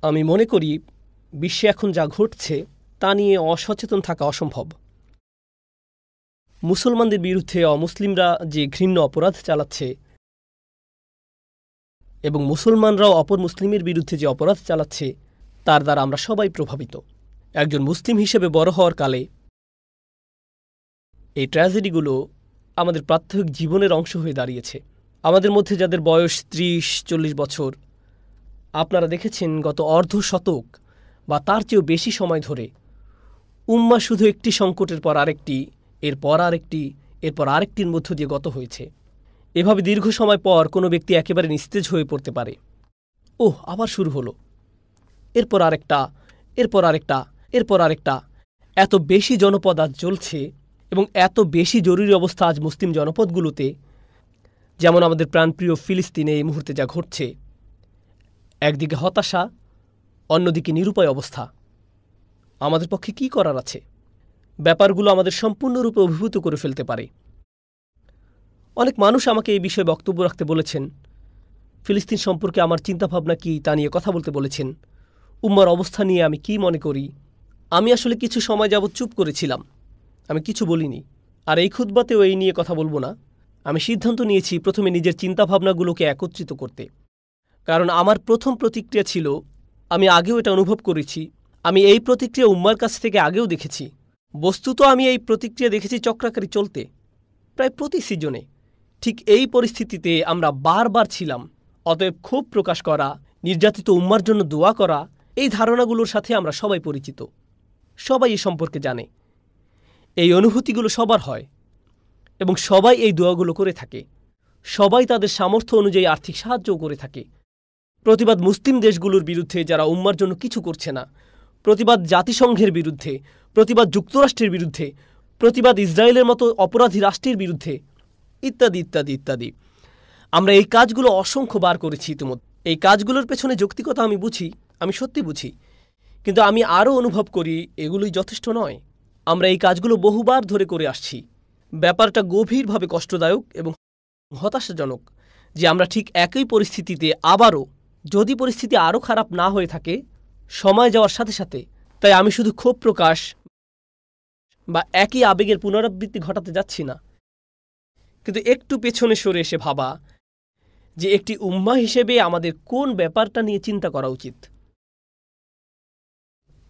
আমি মনে করি বিশ্বে এখন যা ঘটছে তা নিয়ে অসচেতন থাকা অসম্ভব। মুসলমানদের বিরুদ্ধে অমুসলিমরা যে ঘৃণ্য অপরাধ চালাচ্ছে এবং মুসলমানরাও অপর মুসলিমের বিরুদ্ধে যে অপরাধ চালাচ্ছে তার দ্বারা আমরা সবাই প্রভাবিত। একজন মুসলিম হিসেবে বড় হওয়ার কালে এই ট্র্যাজেডিগুলো আমাদের প্রাত্যহিক জীবনের অংশ হয়ে দাঁড়িয়েছে। আমাদের মধ্যে যাদের বয়স 30-40 বছর, আপনারা দেখেছেন গত অর্ধ শতক বা তার চেয়েও বেশি সময় ধরে উম্মাহ শুধু একটি সংকটের পর আরেকটি, এরপর আরেকটি, এরপর আরেকটির মধ্য দিয়ে গত হয়েছে। এভাবে দীর্ঘ সময় পর কোনো ব্যক্তি একেবারে নিস্তেজ হয়ে পড়তে পারে। ওহ, আবার শুরু হলো, এরপর আরেকটা, এরপর আরেকটা, এরপর আরেকটা। এত বেশি জনপদ আজ চলছে এবং এত বেশি জরুরি অবস্থা আজ মুসলিম জনপদগুলোতে, যেমন আমাদের প্রাণপ্রিয় ফিলিস্তিনে এই মুহূর্তে যা ঘটছে। একদিকে হতাশা, অন্যদিকে নিরুপায় অবস্থা। আমাদের পক্ষে কি করার আছে? ব্যাপারগুলো আমাদের সম্পূর্ণরূপে অভিভূত করে ফেলতে পারে। অনেক মানুষ আমাকে এই বিষয়ে বক্তব্য রাখতে বলেছেন, ফিলিস্তিন সম্পর্কে আমার চিন্তাভাবনা কি তা নিয়ে কথা বলতে বলেছেন, উম্মার অবস্থা নিয়ে আমি কি মনে করি। আমি আসলে কিছু সময় যাবৎ চুপ করেছিলাম, আমি কিছু বলিনি। আর এই খুতবাতেও এই নিয়ে কথা বলবো না। আমি সিদ্ধান্ত নিয়েছি প্রথমে নিজের চিন্তাভাবনাগুলোকে একত্রিত করতে, কারণ আমার প্রথম প্রতিক্রিয়া ছিল, আমি আগেও এটা অনুভব করেছি, আমি এই প্রতিক্রিয়া উম্মার কাছ থেকে আগেও দেখেছি। বস্তুত আমি এই প্রতিক্রিয়া দেখেছি চক্রাকারী চলতে প্রায় প্রতি সিজনে। ঠিক এই পরিস্থিতিতে আমরা বারবার ছিলাম। অতএব ক্ষোভ প্রকাশ করা, নির্যাতিত উম্মার জন্য দোয়া করা, এই ধারণাগুলোর সাথে আমরা সবাই পরিচিত, সবাই এ সম্পর্কে জানে। এই অনুভূতিগুলো সবার হয় এবং সবাই এই দোয়াগুলো করে থাকে। সবাই তাদের সামর্থ্য অনুযায়ী আর্থিক সাহায্যও করে থাকে। প্রতিবাদ মুসলিম দেশগুলোর বিরুদ্ধে যারা উম্মার জন্য কিছু করছে না, প্রতিবাদ জাতিসংঘের বিরুদ্ধে, প্রতিবাদ যুক্তরাষ্ট্রের বিরুদ্ধে, প্রতিবাদ ইসরায়েলের মতো অপরাধী রাষ্ট্রের বিরুদ্ধে, ইত্যাদি ইত্যাদি ইত্যাদি। আমরা এই কাজগুলো অসংখ্যবার করেছি ইতিমধ্যে। এই কাজগুলোর পেছনে যৌক্তিকতা আমি বুঝি, আমি সত্যি বুঝি, কিন্তু আমি আরও অনুভব করি এগুলোই যথেষ্ট নয়। আমরা এই কাজগুলো বহুবার ধরে করে আসছি। ব্যাপারটা গভীরভাবে কষ্টদায়ক এবং হতাশাজনক যে আমরা ঠিক একই পরিস্থিতিতে আবারও, যদি পরিস্থিতি আরও খারাপ না হয়ে থাকে সময় যাওয়ার সাথে সাথে। তাই আমি শুধু ক্ষোভ প্রকাশ বা একই আবেগের পুনরাবৃত্তি ঘটাতে যাচ্ছি না, কিন্তু একটু পেছনে সরে এসে ভাবা যে একটি উম্মাহ হিসেবে আমাদের কোন ব্যাপারটা নিয়ে চিন্তা করা উচিত।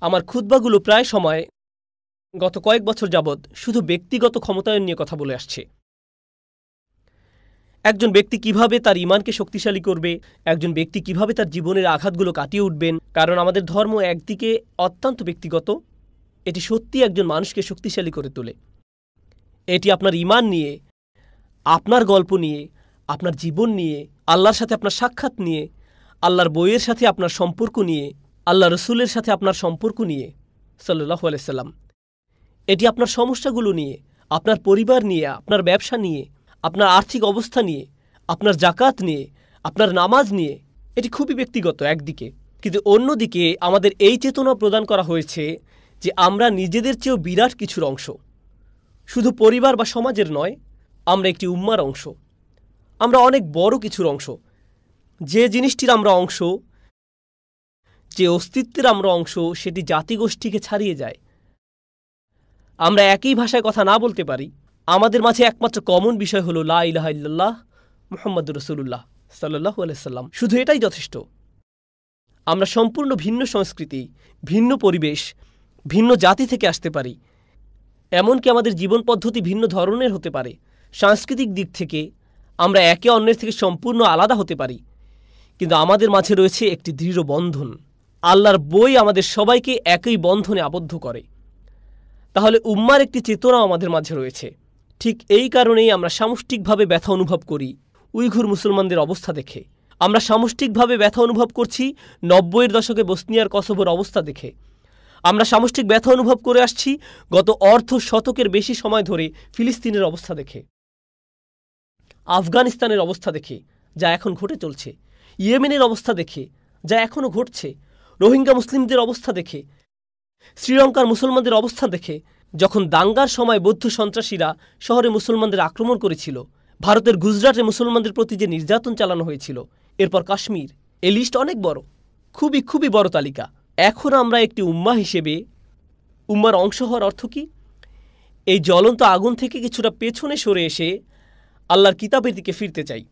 আমার খুতবাগুলো প্রায় সময় গত কয়েক বছর যাবৎ শুধু ব্যক্তিগত ক্ষমতায়ন নিয়ে কথা বলে আসছে। একজন ব্যক্তি কিভাবে তার ঈমানকে শক্তিশালী করবে, একজন ব্যক্তি কিভাবে তার জীবনের আঘাতগুলো কাটিয়ে উঠবেন। কারণ আমাদের ধর্ম একদিকে অত্যন্ত ব্যক্তিগত, এটি সত্যি একজন মানুষকে শক্তিশালী করে তোলে। এটি আপনার ঈমান নিয়ে, আপনার গল্প নিয়ে, আপনার জীবন নিয়ে, আল্লাহর সাথে আপনার সাক্ষাৎ নিয়ে, আল্লাহর বইয়ের সাথে আপনার সম্পর্ক নিয়ে, আল্লাহ রসুলের সাথে আপনার সম্পর্ক নিয়ে সাল্লাল্লাহু আলাইহি সাল্লাম। এটি আপনার সমস্যাগুলো নিয়ে, আপনার পরিবার নিয়ে, আপনার ব্যবসা নিয়ে, আপনার আর্থিক অবস্থা নিয়ে, আপনার জাকাত নিয়ে, আপনার নামাজ নিয়ে। এটি খুবই ব্যক্তিগত একদিকে, কিন্তু অন্যদিকে আমাদের এই চেতনা প্রদান করা হয়েছে যে আমরা নিজেদের চেয়েও বিরাট কিছুর অংশ। শুধু পরিবার বা সমাজের নয়, আমরা একটি উম্মার অংশ, আমরা অনেক বড় কিছুর অংশ। যে জিনিসটির আমরা অংশ, যে অস্তিত্বের আমরা অংশ, সেটি জাতিগোষ্ঠীকে ছাড়িয়ে যায়। আমরা একই ভাষায় কথা না বলতে পারি, আমাদের মাঝে একমাত্র কমন বিষয় হলো লা ইলাহা ইল্লাল্লাহ মুহাম্মাদুর রাসূলুল্লাহ সাল্লাল্লাহু আলাইহি সাল্লাম। শুধু এটাই যথেষ্ট। আমরা সম্পূর্ণ ভিন্ন সংস্কৃতি, ভিন্ন পরিবেশ, ভিন্ন জাতি থেকে আসতে পারি। এমনকি আমাদের জীবন পদ্ধতি ভিন্ন ধরনের হতে পারে। সাংস্কৃতিক দিক থেকে আমরা একে অন্যের থেকে সম্পূর্ণ আলাদা হতে পারি, কিন্তু আমাদের মাঝে রয়েছে একটি দৃঢ় বন্ধন। আল্লাহর বই আমাদের সবাইকে একই বন্ধনে আবদ্ধ করে। তাহলে উম্মার একটি চেতনা আমাদের মাঝে রয়েছে। ঠিক এই কারণেই আমরা সামষ্টিকভাবে ব্যথা অনুভব করি উইঘুর মুসলমানদের অবস্থা দেখে। আমরা সামষ্টিকভাবে ব্যথা অনুভব করছি 90-এর দশকে বসনিয়ার কসোভোর অবস্থা দেখে। আমরা সামষ্টিক ব্যথা অনুভব করে আসছি গত অর্ধ শতকের বেশি সময় ধরে ফিলিস্তিনের অবস্থা দেখে, আফগানিস্তানের অবস্থা দেখে যা এখন ঘটে চলছে, ইয়েমেনের অবস্থা দেখে যা এখনও ঘটছে, রোহিঙ্গা মুসলিমদের অবস্থা দেখে, শ্রীলঙ্কার মুসলমানদের অবস্থা দেখে, যখন দাঙ্গার সময় বৌদ্ধ সন্ত্রাসীরা শহরে মুসলমানদের আক্রমণ করেছিল, ভারতের গুজরাটে মুসলমানদের প্রতি যে নির্যাতন চালানো হয়েছিল, এরপর কাশ্মীর। এই লিস্ট অনেক বড়। খুবই খুবই বড় তালিকা। এখন আমরা একটি উম্মা হিসেবে উম্মার অংশ হওয়ার অর্থ কি? এই জ্বলন্ত আগুন থেকে কিছুটা পেছনে সরে এসে আল্লাহর কিতাবের দিকে ফিরতে চাই,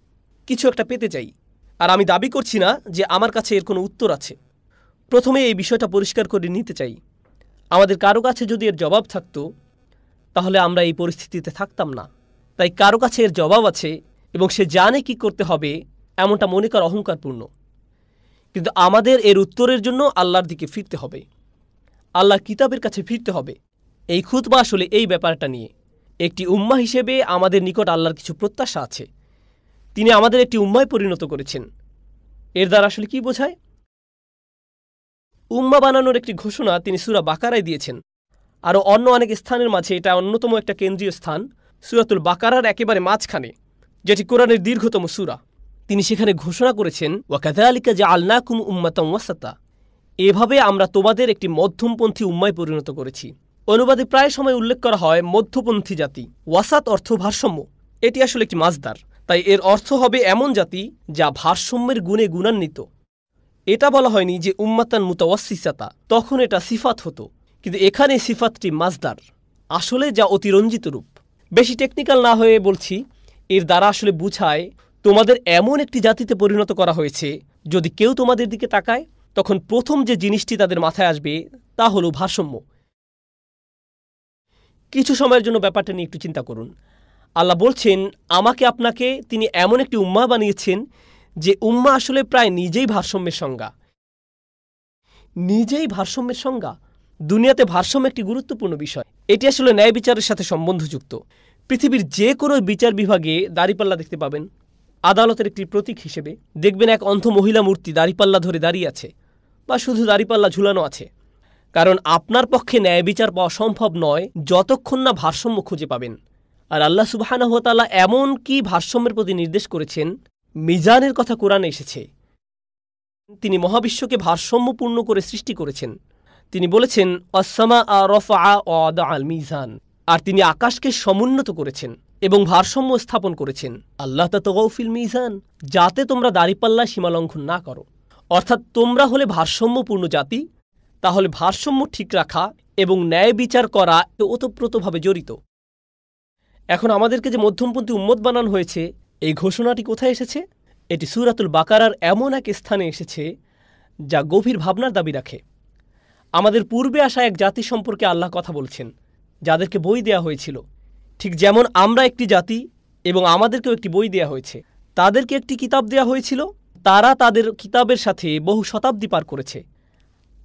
কিছু একটা পেতে চাই। আর আমি দাবি করছি না যে আমার কাছে এর কোনো উত্তর আছে। প্রথমে এই বিষয়টা পরিষ্কার করে নিতে চাই, আমাদের কারো কাছে যদি এর জবাব থাকতো তাহলে আমরা এই পরিস্থিতিতে থাকতাম না। তাই কারো কাছে এর জবাব আছে এবং সে জানে কি করতে হবে, এমনটা মনে করা অহংকারপূর্ণ। কিন্তু আমাদের এর উত্তরের জন্য আল্লাহর দিকে ফিরতে হবে, আল্লাহর কিতাবের কাছে ফিরতে হবে। এই খুতবা আসলে এই ব্যাপারটা নিয়ে। একটি উম্মাহ হিসেবে আমাদের নিকট আল্লাহর কিছু প্রত্যাশা আছে। তিনি আমাদের একটি উম্মায় পরিণত করেছেন। এর দ্বারা আসলে কি বোঝায়? উম্মা বানানোর একটি ঘোষণা তিনি সূরা বাকারায় দিয়েছেন। আরও অন্য অনেক স্থানের মাঝে এটা অন্যতম একটা কেন্দ্রীয় স্থান, সূরাতুল বাকারার একেবারে মাঝখানে, যেটি কোরআনের দীর্ঘতম সূরা। তিনি সেখানে ঘোষণা করেছেন, ওয়াকাযালিকা জাআলনাকুম উম্মাতান ওয়াসাতা, এভাবে আমরা তোমাদের একটি মধ্যমপন্থী উম্মায় পরিণত করেছি। অনুবাদে প্রায় সময় উল্লেখ করা হয় মধ্যপন্থী জাতি। ওয়াসাত অর্থ ভারসাম্য, এটি আসলে একটি মাসদার, তাই এর অর্থ হবে এমন জাতি যা ভারসাম্যের গুণে গুণান্বিত। এটা বলা হয়নি যে উম্মাতান মুতাওয়াসসিসাতা, তখন এটা সিফাত হতো, কিন্তু এখানে সিফাতটি মাসদার, আসলে যা অতিরঞ্জিত রূপ। বেশি টেকনিক্যাল না হয়ে বলছি, এর দ্বারা আসলে বুঝায় তোমাদের এমন একটি জাতিতে পরিণত করা হয়েছে, যদি কেউ তোমাদের দিকে তাকায় তখন প্রথম যে জিনিসটি তাদের মাথায় আসবে তা হলো ভারসাম্য। কিছু সময়ের জন্য ব্যাপারটা নিয়ে একটু চিন্তা করুন। আল্লাহ বলছেন আমাকে আপনাকে তিনি এমন একটি উম্মাহ বানিয়েছেন যে উম্মা আসলে প্রায় নিজেই ভারসাম্যের সংজ্ঞা। নিজেই ভারসাম্যের সংজ্ঞা। দুনিয়াতে ভারসাম্য একটি গুরুত্বপূর্ণ বিষয়। এটি আসলে ন্যায় বিচারের সাথে সম্বন্ধযুক্ত। পৃথিবীর যে কোনো বিচার বিভাগে দাড়িপাল্লা দেখতে পাবেন আদালতের একটি প্রতীক হিসেবে। দেখবেন এক অন্ধ মহিলা মূর্তি দাড়িপাল্লা ধরে দাঁড়িয়ে আছে, বা শুধু দাড়িপাল্লা ঝুলানো আছে। কারণ আপনার পক্ষে ন্যায় বিচার পাওয়া সম্ভব নয় যতক্ষণ না ভারসাম্য খুঁজে পাবেন। আর আল্লাহ সুবহানাহু ওয়া তাআলা এমন কি ভারসাম্যের প্রতি নির্দেশ করেছেন, মিজানের কথা কোরআনে এসেছে। তিনি মহাবিশ্বকে ভারসাম্যপূর্ণ করে সৃষ্টি করেছেন। তিনি বলেছেন আস-সামাআ রাফআ ওয়া ওয়াদাআল মিজান, আর তিনি আকাশকে সমুন্নত করেছেন এবং ভারসাম্য স্থাপন করেছেন। আল্লাহ তাতাগাউ ফিল মিজান, যাতে তোমরা দাড়িপাল্লা সীমালঙ্ঘন না করো। অর্থাৎ তোমরা হলে ভারসাম্যপূর্ণ জাতি, তাহলে ভারসাম্য ঠিক রাখা এবং ন্যায় বিচার করা ওতপ্রোতভাবে জড়িত। এখন আমাদেরকে যে মধ্যমপন্থী উম্মত বানানো হয়েছে, এই ঘোষণাটি কোথায় এসেছে? এটি সূরাতুল বাকারার এমন এক স্থানে এসেছে যা গভীর ভাবনার দাবি রাখে। আমাদের পূর্বে আসা এক জাতি সম্পর্কে আল্লাহ কথা বলছেন, যাদেরকে বই দেয়া হয়েছিল। ঠিক যেমন আমরা একটি জাতি এবং আমাদেরকেও একটি বই দেয়া হয়েছে। তাদেরকে একটি কিতাব দেয়া হয়েছিল, তারা তাদের কিতাবের সাথে বহু শতাব্দী পার করেছে।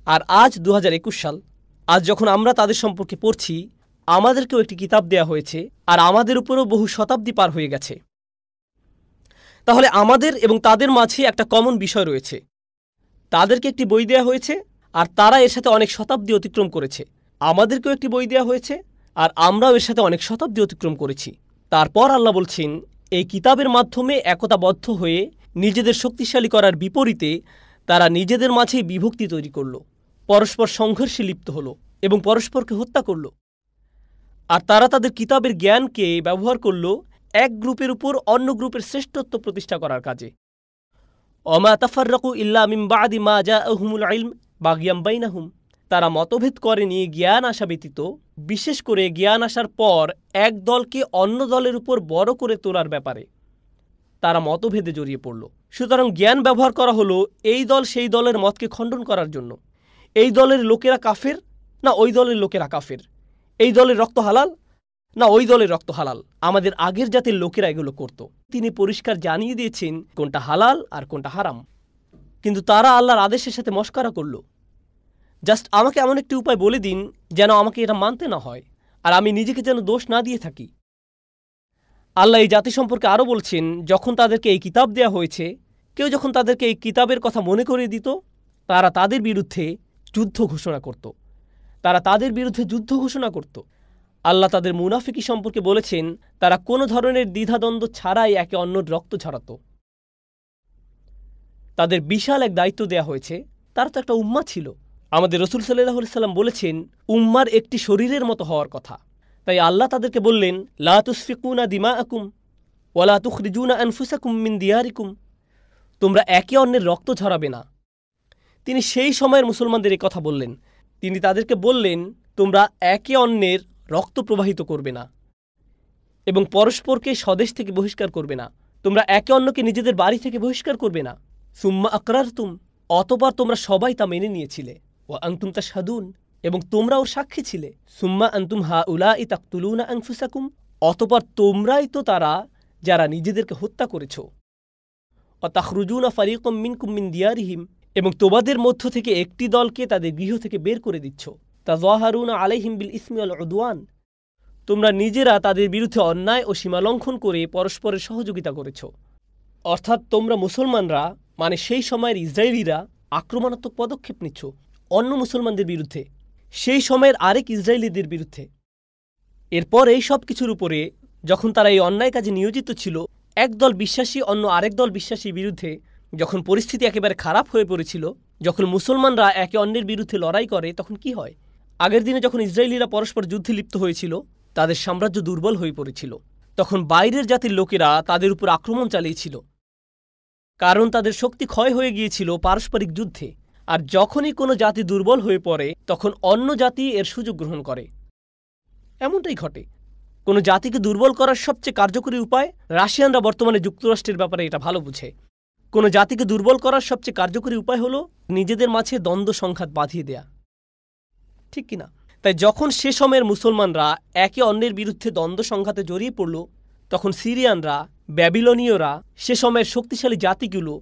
আর আজ 2021 সাল, আজ যখন আমরা তাদের সম্পর্কে পড়ছি, আমাদেরকেও একটি কিতাব দেয়া হয়েছে, আর আমাদের উপরও বহু শতাব্দী পার হয়ে গেছে। তাহলে আমাদের এবং তাদের মাঝে একটা কমন বিষয় রয়েছে। তাদেরকে একটি বই দেয়া হয়েছে, আর তারা এর সাথে অনেক শতাব্দী অতিক্রম করেছে। আমাদেরকেও একটি বই দেয়া হয়েছে, আর আমরাও এর সাথে অনেক শতাব্দী অতিক্রম করেছি। তারপর আল্লাহ বলছেন, এই কিতাবের মাধ্যমে একতাবদ্ধ হয়ে নিজেদের শক্তিশালী করার বিপরীতে তারা নিজেদের মাঝেই বিভক্তি তৈরি করল, পরস্পর সংঘর্ষে লিপ্ত হল এবং পরস্পরকে হত্যা করল। আর তারা তাদের কিতাবের জ্ঞানকে ব্যবহার করল এক গ্রুপের উপর অন্য গ্রুপের শ্রেষ্ঠত্ব প্রতিষ্ঠা করার কাজে। ওমা তাফাররাকু ইল্লা মিন বাদি মা জাআহুমুল ইলম বাগিয়াম বাইনাহুম, তারা মতভেদ করেনি জ্ঞান আসা ব্যতীত, বিশেষ করে জ্ঞান আসার পর এক দলকে অন্য দলের উপর বড় করে তোলার ব্যাপারে তারা মতভেদে জড়িয়ে পড়ল। সুতরাং জ্ঞান ব্যবহার করা হলো এই দল সেই দলের মতকে খণ্ডন করার জন্য। এই দলের লোকেরা কাফের না ওই দলের লোকেরা কাফের, এই দলের রক্ত হালাল না ওই দলের রক্ত হালাল। আমাদের আগের জাতির লোকেরা এগুলো করত। তিনি পরিষ্কার জানিয়ে দিয়েছেন কোনটা হালাল আর কোনটা হারাম, কিন্তু তারা আল্লাহর আদেশের সাথে মশকরা করল। জাস্ট আমাকে এমন একটি উপায় বলে দিন যেন আমাকে এটা মানতে না হয়, আর আমি নিজেকে যেন দোষ না দিয়ে থাকি। আল্লাহ এই জাতি সম্পর্কে আরও বলছেন, যখন তাদেরকে এই কিতাব দেয়া হয়েছে, কেউ যখন তাদেরকে এই কিতাবের কথা মনে করিয়ে দিত, তারা তাদের বিরুদ্ধে যুদ্ধ ঘোষণা করত। যুদ্ধ ঘোষণা করত। আল্লাহ তাদের মুনাফিকি সম্পর্কে বলেছেন, তারা কোনো ধরনের দ্বিধাদ্বন্দ্ব ছাড়াই একে অন্যর রক্ত ঝরাত। তাদের বিশাল এক দায়িত্ব দেয়া হয়েছে, তারা তো একটা উম্মাহ ছিল। আমাদের রাসূল সাল্লাল্লাহু আলাইহি সাল্লাম বলেছেন উম্মার একটি শরীরের মতো হওয়ার কথা। তাই আল্লাহ তাদেরকে বললেন, লা তুসফিকুনা দিমাআকুম ওয়ালা তুখরিজুনা আনফুসাকুম মিন দিয়ারিকুম, তোমরা একে অন্যের রক্ত ঝরাবে না। তিনি সেই সময়ের মুসলমানদের এই কথা বললেন। তিনি তাদেরকে বললেন, তোমরা একে অন্যের রক্ত প্রবাহিত করবে না এবং পরস্পরকে স্বদেশ থেকে বহিষ্কার করবে না। তোমরা একে অন্যকে নিজেদের বাড়ি থেকে বহিষ্কার করবে না। সুম্মা আকরারতুম, অতঃপর তোমরা সবাই তা মেনে নিয়েছিলে। ওয়া আনতুম তাশহাদুন, এবং তোমরা ওর সাক্ষী ছিলে। সুম্মা আনতুম হাউলাই তাকতুলুনা আনফুসাকুম, অতঃপর তোমরাই তো তারা যারা নিজেদেরকে হত্যা করেছ। ওয়া তাখরুজুনা ফারিকাম মিনকুম মিন দিয়ারিহিম, এবং তোমাদের মধ্য থেকে একটি দলকে তাদের গৃহ থেকে বের করে দিচ্ছ। তাযাহারুনা আলাইহিম বিল ইসমি ওয়াল উদওয়ান, তোমরা নিজেরা তাদের বিরুদ্ধে অন্যায় ও সীমালঙ্ঘন করে পরস্পরের সহযোগিতা করেছ। অর্থাৎ তোমরা মুসলমানরা, মানে সেই সময়ের ইসরায়েলিরা, আক্রমণাত্মক পদক্ষেপ নিচ্ছ অন্য মুসলমানদের বিরুদ্ধে, সেই সময়ের আরেক ইসরায়েলিদের বিরুদ্ধে। এরপর এই সব কিছুর উপরে যখন তারা এই অন্যায় কাজে নিয়োজিত ছিল, একদল বিশ্বাসী অন্য আরেক দল বিশ্বাসীর বিরুদ্ধে যখন পরিস্থিতি একেবারে খারাপ হয়ে পড়েছিল, যখন মুসলমানরা একে অন্যের বিরুদ্ধে লড়াই করে, তখন কি হয়? আগের দিনে যখন ইসরায়েলিরা পরস্পর যুদ্ধে লিপ্ত হয়েছিল, তাদের সাম্রাজ্য দুর্বল হয়ে পড়েছিল। তখন বাইরের জাতির লোকেরা তাদের উপর আক্রমণ চালিয়েছিল, কারণ তাদের শক্তি ক্ষয় হয়ে গিয়েছিল পারস্পরিক যুদ্ধে। আর যখনই কোনো জাতি দুর্বল হয়ে পড়ে, তখন অন্য জাতি এর সুযোগ গ্রহণ করে। এমনটাই ঘটে। কোনো জাতিকে দুর্বল করার সবচেয়ে কার্যকরী উপায়, রাশিয়ানরা বর্তমানে যুক্তরাষ্ট্রের ব্যাপারে এটা ভালো বুঝে, কোনো জাতিকে দুর্বল করার সবচেয়ে কার্যকরী উপায় হলো নিজেদের মাঝে দ্বন্দ্ব সংঘাত বাঁধিয়ে দেয়া, ঠিক কিনা? তাই যখন সে সময়ের মুসলমানরা একে অন্যের বিরুদ্ধে দ্বন্দ্ব সংঘাতে জড়িয়ে পড়ল, তখন সিরিয়ানরা, ব্যাবিলনীয়রা, সে সময়ের শক্তিশালী জাতিগুলো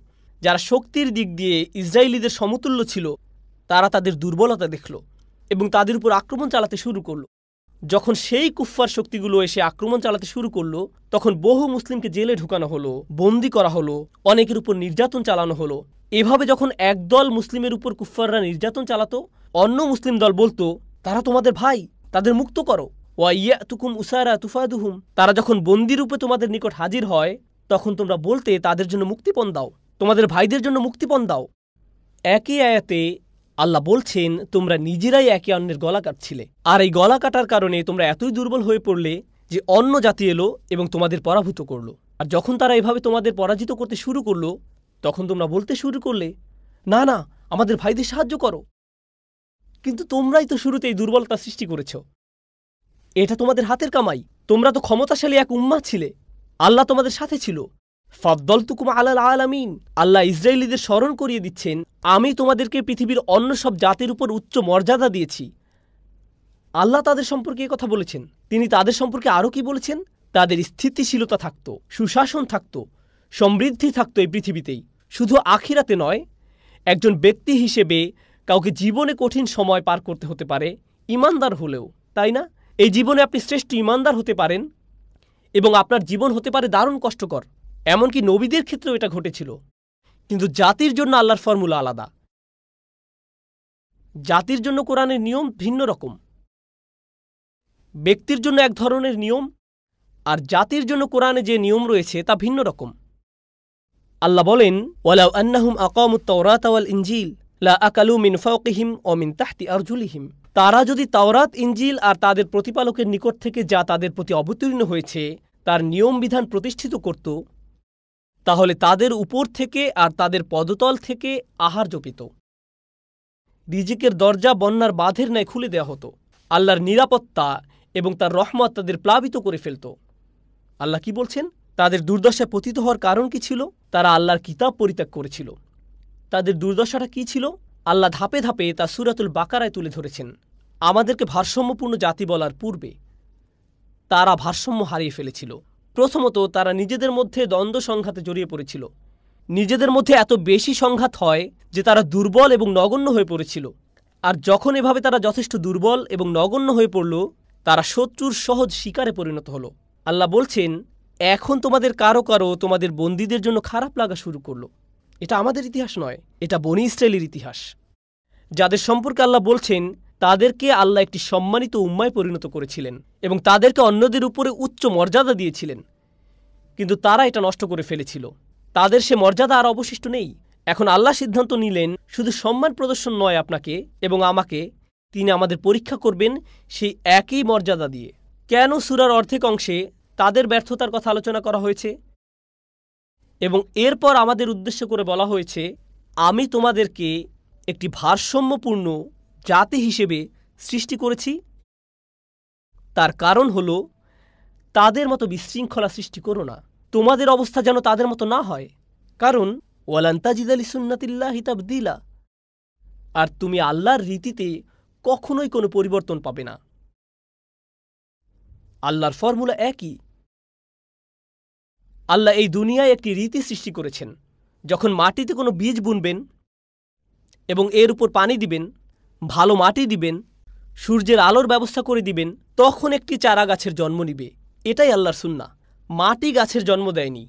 যারা শক্তির দিক দিয়ে ইসরায়েলিদের সমতুল্য ছিল, তারা তাদের দুর্বলতা দেখল এবং তাদের উপর আক্রমণ চালাতে শুরু করল। যখন সেই কুফফার শক্তিগুলো এসে আক্রমণ চালাতে শুরু করল, তখন বহু মুসলিমকে জেলে ঢুকানো হলো, বন্দী করা হলো, অনেকের উপর নির্যাতন চালানো হলো। এভাবে যখন একদল মুসলিমের উপর কুফফাররা নির্যাতন চালাতো, অন্য মুসলিম দল বলতো, তারা তোমাদের ভাই, তাদের মুক্ত করো। ওয়া ইয়াতুকুম উসারা তুফাদুহুম, তারা যখন বন্দী রূপে তোমাদের নিকট হাজির হয়, তখন তোমরা বলতে তাদের জন্য মুক্তিপণ দাও, তোমাদের ভাইদের জন্য মুক্তিপণ দাও। একই আয়াতে আল্লাহ বলছেন, তোমরা নিজেরাই একে অন্যের গলা কাটছিলে, আর এই গলা কাটার কারণে তোমরা এতই দুর্বল হয়ে পড়লে যে অন্য জাতি এলো এবং তোমাদের পরাভূত করলো। আর যখন তারা এভাবে তোমাদের পরাজিত করতে শুরু করলো, তখন তোমরা বলতে শুরু করলে, না না, আমাদের ভাইদের সাহায্য করো। কিন্তু তোমরাই তো শুরুতে এই দুর্বলতা সৃষ্টি করেছ। এটা তোমাদের হাতের কামাই। তোমরা তো ক্ষমতাশালী এক উম্মাহ ছিলে, আল্লাহ তোমাদের সাথে ছিল। ফাদ্দালতুকুম আলাল আলামিন, আল্লাহ ইসরায়েলিদের স্মরণ করিয়ে দিচ্ছেন, আমি তোমাদেরকে পৃথিবীর অন্য সব জাতির উপর উচ্চ মর্যাদা দিয়েছি। আল্লাহ তাদের সম্পর্কে কথা বলেছেন। তিনি তাদের সম্পর্কে আরও কি বলেছেন? তাদের স্থিতিশীলতা থাকত, সুশাসন থাকত, সমৃদ্ধি থাকত এই পৃথিবীতেই। শুধু আখিরাতে নয়, একজন ব্যক্তি হিসেবে কাউকে জীবনে কঠিন সময় পার করতে হতে পারে ইমানদার হলেও, তাই না? এই জীবনে আপনি শ্রেষ্ঠ ইমানদার হতে পারেন এবং আপনার জীবন হতে পারে দারুণ কষ্টকর। এমনকি নবীদের ক্ষেত্রেও এটা ঘটেছিল। কিন্তু জাতির জন্য আল্লাহর ফর্মুলা আলাদা। জাতির জন্য কোরআনের নিয়ম ভিন্ন রকম। ব্যক্তির জন্য এক ধরনের নিয়ম, আর জাতির জন্য কোরআনে যে নিয়ম রয়েছে তা ভিন্ন রকম। আল্লাহ বলেন, ওয়ালাউ আন্নাহুম আকামুত তাওরাতা ওয়াল ইনজিল লা আকালু মিন ফাওকিহিম ওয়া মিন তাহতি আরজুলিহিম, তারা যদি তাওরাত, ইনজিল আর তাদের প্রতিপালকের নিকট থেকে যা তাদের প্রতি অবতীর্ণ হয়েছে তার নিয়ম বিধান প্রতিষ্ঠিত করত, তাহলে তাদের উপর থেকে আর তাদের পদতল থেকে আহার্য পেত। রিজিকের দরজা বন্যার বাঁধের ন্যায় খুলে দেওয়া হতো। আল্লাহর নিরাপত্তা এবং তার রহমত তাদের প্লাবিত করে ফেলত। আল্লাহ কি বলছেন? তাদের দুর্দশায় পতিত হওয়ার কারণ কি ছিল? তারা আল্লাহর কিতাব পরিত্যাগ করেছিল। তাদের দুর্দশাটা কি ছিল? আল্লাহ ধাপে ধাপে তা সূরাতুল বাকারায় তুলে ধরেছেন। আমাদেরকে ভারসাম্যপূর্ণ জাতি বলার পূর্বে তারা ভারসাম্য হারিয়ে ফেলেছিল। প্রথমত, তারা নিজেদের মধ্যে দ্বন্দ্ব সংঘাতে জড়িয়ে পড়েছিল। নিজেদের মধ্যে এত বেশি সংঘাত হয় যে তারা দুর্বল এবং নগণ্য হয়ে পড়েছিল। আর যখন এভাবে তারা যথেষ্ট দুর্বল এবং নগণ্য হয়ে পড়ল, তারা শত্রুর সহজ শিকারে পরিণত হলো। আল্লাহ বলছেন, এখন তোমাদের কারো কারো তোমাদের বন্দীদের জন্য খারাপ লাগা শুরু করলো। এটা আমাদের ইতিহাস নয়, এটা বনী ইসরায়েলের ইতিহাস। যাদের সম্পর্কে আল্লাহ বলছেন, তাদেরকে আল্লাহ একটি সম্মানিত উম্মায় পরিণত করেছিলেন এবং তাদেরকে অন্যদের উপরে উচ্চ মর্যাদা দিয়েছিলেন। কিন্তু তারা এটা নষ্ট করে ফেলেছিল। তাদের সে মর্যাদা আর অবশিষ্ট নেই। এখন আল্লাহ সিদ্ধান্ত নিলেন, শুধু সম্মান প্রদর্শন নয় আপনাকে এবং আমাকে, তিনি আমাদের পরীক্ষা করবেন সেই একই মর্যাদা দিয়ে। কেন সূরার অর্ধেক অংশে তাদের ব্যর্থতার কথা আলোচনা করা হয়েছে এবং এরপর আমাদের উদ্দেশ্য করে বলা হয়েছে, আমি তোমাদেরকে একটি ভারসাম্যপূর্ণ জাতি হিসেবে সৃষ্টি করেছি? তার কারণ হল, তাদের মতো বিশৃঙ্খলা সৃষ্টি করো না, তোমাদের অবস্থা যেন তাদের মতো না হয়। কারণ ওয়ালান তাজিদা লিসুন্নাতিল্লাহি তাবদীলা, আর তুমি আল্লাহর রীতিতে কখনোই কোনো পরিবর্তন পাবে না। আল্লাহর ফর্মুলা একই। আল্লাহ এই দুনিয়ায় একটি রীতি সৃষ্টি করেছেন। যখন মাটিতে কোনো বীজ বুনবেন এবং এর উপর পানি দিবেন, ভালো মাটি দিবেন, সূর্যের আলোর ব্যবস্থা করে দিবেন, তখন একটি চারা গাছের জন্ম নিবে। এটাই আল্লাহর সুন্নাহ। মাটি গাছের জন্ম দেয়নি,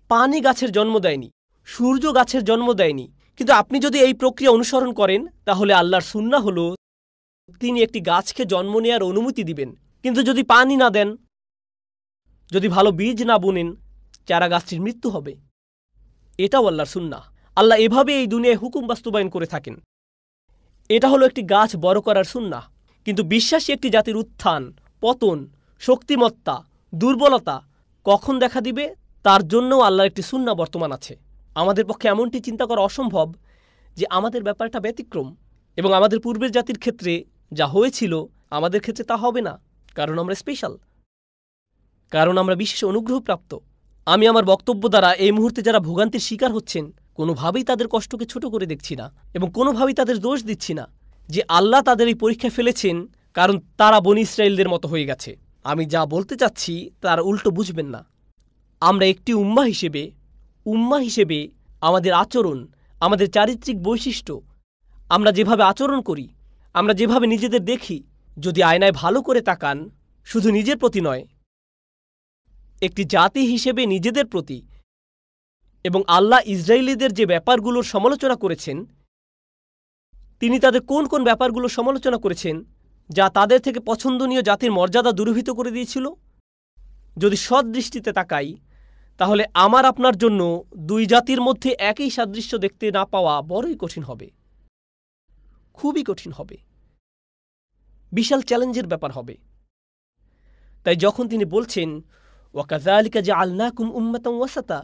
পানি গাছের জন্ম দেয়নি, সূর্য গাছের জন্ম দেয়নি। কিন্তু আপনি যদি এই প্রক্রিয়া অনুসরণ করেন, তাহলে আল্লাহর সুন্নাহ হলো তিনি একটি গাছকে জন্ম নেওয়ার অনুমতি দিবেন। কিন্তু যদি পানি না দেন, যদি ভালো বীজ না বুনেন, চারা গাছটির মৃত্যু হবে। এটাও আল্লাহর সুন্নাহ। আল্লাহ এভাবে এই দুনিয়ায় হুকুম বাস্তবায়ন করে থাকেন। এটা হলো একটি গাছ বড় করার সুন্নাহ। কিন্তু বিশ্বাসী একটি জাতির উত্থান, পতন, শক্তিমত্তা, দুর্বলতা কখন দেখা দিবে, তার জন্যও আল্লাহর একটি সুন্নাহ বর্তমান আছে। আমাদের পক্ষে এমনটি চিন্তা করা অসম্ভব যে আমাদের ব্যাপারটা ব্যতিক্রম এবং আমাদের পূর্বের জাতির ক্ষেত্রে যা হয়েছিল আমাদের ক্ষেত্রে তা হবে না। কারণ আমরা স্পেশাল, কারণ আমরা বিশেষ অনুগ্রহপ্রাপ্ত। আমি আমার বক্তব্য দ্বারা এই মুহূর্তে যারা ভোগান্তির শিকার হচ্ছেন, কোনোভাবেই তাদের কষ্টকে ছোট করে দেখছি না এবং কোনোভাবেই তাদের দোষ দিচ্ছি না যে আল্লাহ তাদের এই পরীক্ষায় ফেলেছেন কারণ তারা বনী ইসরায়েলদের মতো হয়ে গেছে। আমি যা বলতে চাচ্ছি তার উল্টো বুঝবেন না। আমরা একটি উম্মাহ হিসেবে আমাদের আচরণ, আমাদের চারিত্রিক বৈশিষ্ট্য, আমরা যেভাবে আচরণ করি, আমরা যেভাবে নিজেদের দেখি, যদি আয়নায় ভালো করে তাকান, শুধু নিজের প্রতি নয়, একটি জাতি হিসেবে নিজেদের প্রতি, এবং আল্লাহ ইসরায়েলীদের যে ব্যাপারগুলোর সমালোচনা করেছেন, তিনি তাদের কোন কোন ব্যাপারগুলোর সমালোচনা করেছেন যা তাদের থেকে পছন্দনীয় জাতির মর্যাদা দুরূহিত করে দিয়েছিল, যদি সৎ দৃষ্টিতে তাকাই, তাহলে আমার আপনার জন্য দুই জাতির মধ্যে একই সাদৃশ্য দেখতে না পাওয়া বড়ই কঠিন হবে, খুবই কঠিন হবে, বিশাল চ্যালেঞ্জের ব্যাপার হবে। তাই যখন তিনি বলছেন ওয়াকাযালিকা জাআলনাকুম উম্মাতান ওয়াসাতা,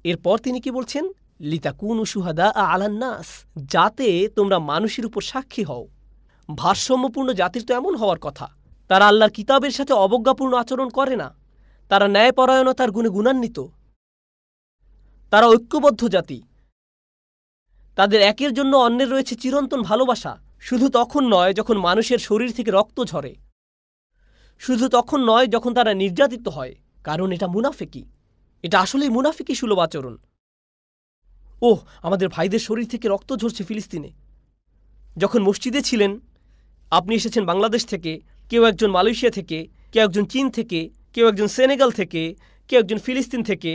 এরপর তিনি কি বলছেন? লিতাকুনু শুহাদা আলান নাস, যাতে তোমরা মানুষের উপর সাক্ষী হও। ভারসাম্যপূর্ণ জাতির তো এমন হওয়ার কথা। তারা আল্লাহর কিতাবের সাথে অবজ্ঞাপূর্ণ আচরণ করে না, তারা ন্যায়পরায়ণতার গুণে গুণান্বিত, তারা ঐক্যবদ্ধ জাতি, তাদের একের জন্য অন্যের রয়েছে চিরন্তন ভালোবাসা। শুধু তখন নয় যখন মানুষের শরীর থেকে রক্ত ঝরে, শুধু তখন নয় যখন তারা নির্যাতিত হয়, কারণ এটা মুনাফিকি, এটা আসলেই মুনাফিকি সুলভ আচরণ। ওহ, আমাদের ভাইদের শরীর থেকে রক্ত ঝরছে ফিলিস্তিনে। যখন মসজিদে ছিলেন, আপনি এসেছেন বাংলাদেশ থেকে, কেউ একজন মালয়েশিয়া থেকে, কেউ একজন চীন থেকে, কেউ একজন সেনেগাল থেকে, কেউ একজন ফিলিস্তিন থেকে,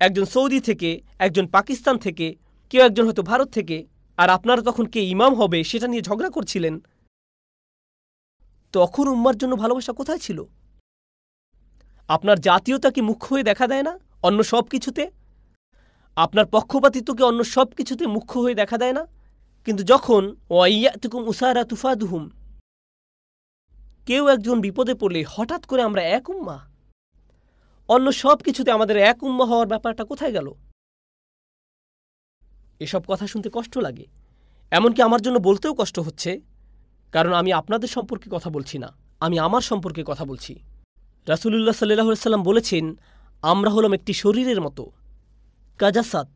একজন সৌদি থেকে, একজন পাকিস্তান থেকে, কেউ একজন হয়তো ভারত থেকে, আর আপনারা তখন কে ইমাম হবে সেটা নিয়ে ঝগড়া করছিলেন। তখন উম্মার জন্য ভালোবাসা কোথায় ছিল? আপনার জাতীয়তা কি মুখ্য হয়ে দেখা দেয় না অন্য সব কিছুতে? আপনার পক্ষপাতিত্বকে অন্য সব কিছুতে মুখ্য হয়ে দেখা দেয় না? কিন্তু যখন ওয়াইয়াতুকুম উসারা তুফাদুহুম, কেউ একজন বিপদে পড়লে হঠাৎ করে আমরা এক উম্মাহ, অন্য সব কিছুতে আমাদের এক উম্মাহ হওয়ার ব্যাপারটা কোথায় গেল? এসব কথা শুনতে কষ্ট লাগে, এমনকি আমার জন্য বলতেও কষ্ট হচ্ছে, কারণ আমি আপনাদের সম্পর্কে কথা বলছি না, আমি আমার সম্পর্কে কথা বলছি। রাসূলুল্লাহ সাল্লাল্লাহু আলাইহি ওয়াসাল্লাম বলেছেন, আমরা হলাম একটি শরীরের মতো, কাজাসাত,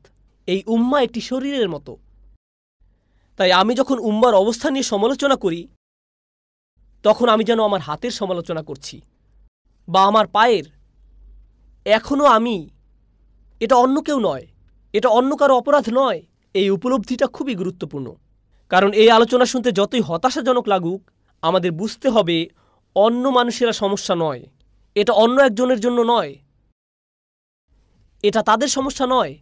এই উম্মাহ একটি শরীরের মতো। তাই আমি যখন উম্মার অবস্থা নিয়ে সমালোচনা করি, তখন আমি যেন আমার হাতের সমালোচনা করছি বা আমার পায়ের। এখনও আমি, এটা অন্য কেউ নয়, এটা অন্য কারো অপরাধ নয়। এই উপলব্ধিটা খুবই গুরুত্বপূর্ণ, কারণ এই আলোচনা শুনতে যতই হতাশাজনক লাগুক, আমাদের বুঝতে হবে অন্য মানুষেরা সমস্যা নয়, এটা অন্য একজনের জন্য নয়, এটা তাদের সমস্যা নয়।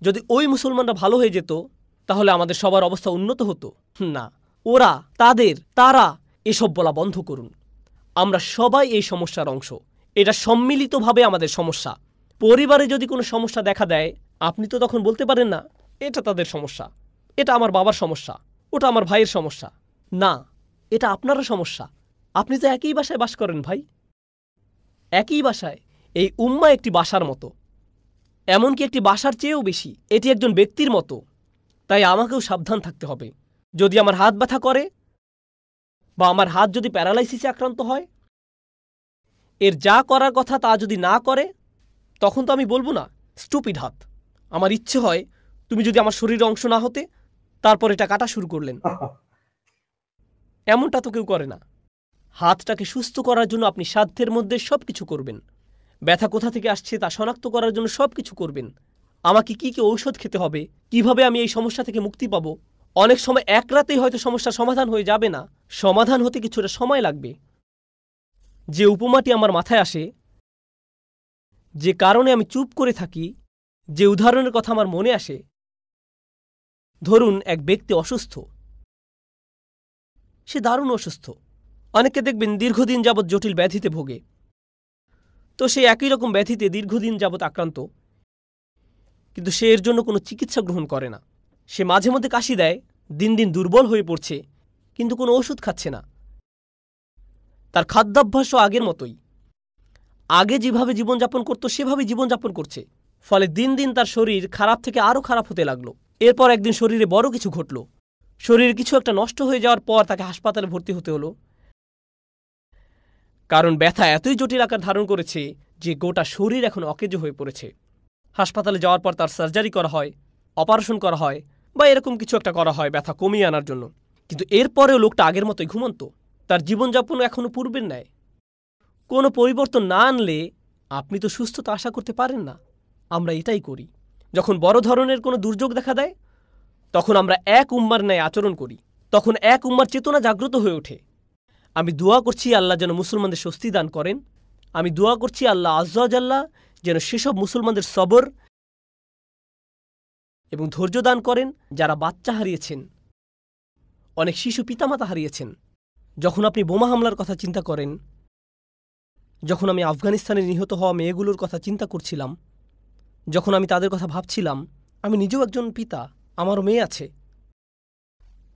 যদি ওই মুসলমানরা ভালো হয়ে যেত, তাহলে আমাদের সবার অবস্থা উন্নত হতো না। ওরা, তারা, এসব বলা বন্ধ করুন। আমরা সবাই এই সমস্যার অংশ, এটা সম্মিলিতভাবে আমাদের সমস্যা। পরিবারে যদি কোনো সমস্যা দেখা দেয়, আপনি তো তখন বলতে পারেন না এটা তাদের সমস্যা, এটা আমার বাবার সমস্যা, ওটা আমার ভাইয়ের সমস্যা। না, এটা আপনারও সমস্যা। আপনি তো একই বাসায় বাস করেন ভাই, একই বাসায়। এই উম্মাহ একটি বাসার মতো, এমনকি একটি বাসার চেয়েও বেশি। এটি একজন ব্যক্তির মতো। তাই আমাকেও সাবধান থাকতে হবে। যদি আমার হাত ব্যথা করে বা আমার হাত যদি প্যারালাইসিসে আক্রান্ত হয়, এর যা করার কথা তা যদি না করে, তখন তো আমি বলবো না স্টুপিড হাত। আমার ইচ্ছে হয় তুমি যদি আমার শরীরের অংশ না হতে তারপর এটা কাটা শুরু করলেন। এমনটা তো কেউ করে না। হাতটাকে সুস্থ করার জন্য আপনি সাধ্যের মধ্যে সব কিছু করবেন। ব্যথা কোথা থেকে আসছে তা শনাক্ত করার জন্য সব কিছু করবেন। আমাকে কি কি ঔষধ খেতে হবে, কিভাবে আমি এই সমস্যা থেকে মুক্তি পাব। অনেক সময় এক রাতেই হয়তো সমস্যার সমাধান হয়ে যাবে না, সমাধান হতে কিছুটা সময় লাগবে। যে উপমাটি আমার মাথায় আসে, যে কারণে আমি চুপ করে থাকি, যে উদাহরণের কথা আমার মনে আসে, ধরুন এক ব্যক্তি অসুস্থ, সে দারুণ অসুস্থ। অনেকে দেখবেন দীর্ঘদিন যাবৎ জটিল ব্যাধিতে ভোগে, তো সে একই রকম ব্যাধিতে দীর্ঘদিন যাবৎ আক্রান্ত, কিন্তু সে এর জন্য কোনো চিকিৎসা গ্রহণ করে না। সে মাঝে মধ্যে কাশি দেয়, দিন দিন দুর্বল হয়ে পড়ছে, কিন্তু কোনো ওষুধ খাচ্ছে না। তার খাদ্যাভ্যাসও আগের মতোই, আগে যেভাবে জীবনযাপন করত সেভাবেই জীবনযাপন করছে। ফলে দিন দিন তার শরীর খারাপ থেকে আরও খারাপ হতে লাগলো। এরপর একদিন শরীরে বড় কিছু ঘটল, শরীরে কিছু একটা নষ্ট হয়ে যাওয়ার পর তাকে হাসপাতালে ভর্তি হতে হলো। কারণ ব্যথা এতই জটিল আকার ধারণ করেছে যে গোটা শরীর এখন অকেজো হয়ে পড়েছে। হাসপাতালে যাওয়ার পর তার সার্জারি করা হয়, অপারেশন করা হয়, বা এরকম কিছু একটা করা হয় ব্যথা কমিয়ে আনার জন্য। কিন্তু এরপরেও লোকটা আগের মতোই ঘুমন্ত, তার জীবনযাপন এখনও পূর্বের ন্যায়। কোনো পরিবর্তন না আনলে আপনি তো সুস্থতা আশা করতে পারেন না। আমরা এটাই করি। যখন বড় ধরনের কোনো দুর্যোগ দেখা দেয়, তখন আমরা এক উম্মার ন্যায় আচরণ করি, তখন এক উম্মার চেতনা জাগ্রত হয়ে ওঠে। আমি দোয়া করছি আল্লাহ যেন মুসলমানদের স্বস্তি দান করেন। আমি দোয়া করছি আল্লাহ আজ্জা ওয়া জাল্লা যেন সেসব মুসলমানদের সবর এবং ধৈর্য দান করেন যারা বাচ্চা হারিয়েছেন, অনেক শিশু পিতামাতা হারিয়েছেন। যখন আপনি বোমা হামলার কথা চিন্তা করেন, যখন আমি আফগানিস্তানে নিহত হওয়া মেয়েগুলোর কথা চিন্তা করছিলাম, যখন আমি তাদের কথা ভাবছিলাম, আমি নিজেও একজন পিতা, আমারও মেয়ে আছে,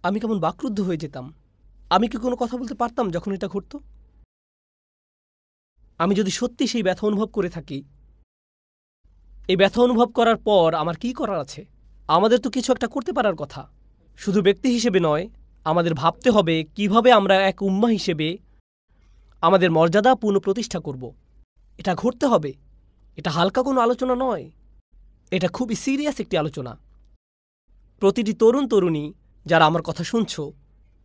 আমি কেমন বাকরুদ্ধ হয়ে যেতাম। আমি কি কোনো কথা বলতে পারতাম যখন এটা ঘটত? আমি যদি সত্যি সেই ব্যথা অনুভব করে থাকি, এই ব্যথা অনুভব করার পর আমার কি করার আছে? আমাদের তো কিছু একটা করতে পারার কথা। শুধু ব্যক্তি হিসেবে নয়, আমাদের ভাবতে হবে কিভাবে আমরা এক উম্মাহ হিসেবে আমাদের মর্যাদা পুনঃপ্রতিষ্ঠা করব। এটা ঘটতে হবে। এটা হালকা কোনো আলোচনা নয়, এটা খুবই সিরিয়াস একটি আলোচনা। প্রতিটি তরুণ তরুণী যারা আমার কথা শুনছো,